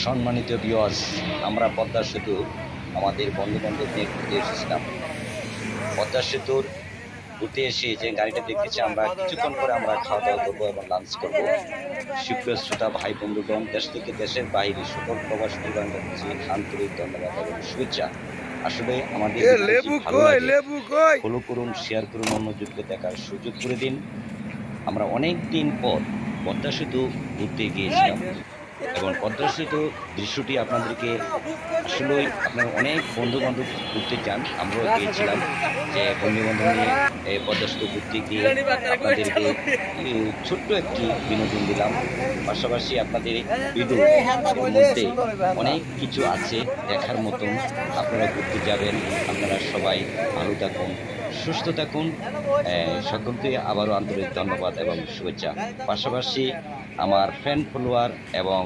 সম্মানিত ভিউয়ার্স, আমরা পদ্মা সেতু আমাদের বন্ধু-বান্ধব নিয়ে ঘুরতে এসেছিলাম। পদ্মা সেতুর ঘুরতে এসে যে গাড়িটা দেখতেছি, আমরা কিছুক্ষণ পরে আমরা খাওয়া-দাওয়া করবো এবং লাঞ্চ করবো। সুপ্রিয় শ্রোতা ভাই বন্ধুগণ, দেশ থেকে দেশের বাইরে সকল প্রবাসী বান্ধব কাছে আন্তরিক ধন্যবাদ এবং শুভেচ্ছা। আসলে আমাদের ভিডিও যদি ভালো লাগে ফলো করুন, শেয়ার করুন, অন্যজনকে দেখার সুযোগ করে দিন। আমরা অনেক দিন পর পদ্মা সেতু ঘুরতে গিয়েছিলাম এবং পদ্মা সেতু দৃশ্যটি আপনাদেরকে আসলেই আপনারা অনেক বন্ধু বান্ধব ঘুরতে যান, আমরাও গিয়েছিলাম। যে বন্ধু বান্ধব নিয়ে এই পদ্মা সেতু ঘুরতে গিয়ে আপনাদেরকে ছোট্ট একটি বিনোদন দিলাম। পাশাপাশি আপনাদের ভিডিওর মধ্যে অনেক কিছু আছে দেখার মতন। আপনারা ঘুরতে যাবেন, আপনারা সবাই ভালো থাকুন, সুস্থ থাকুন। সকলকে আবারও আন্তরিক ধন্যবাদ এবং শুভেচ্ছা। পাশাপাশি আমার ফ্রেন্ড ফলোয়ার এবং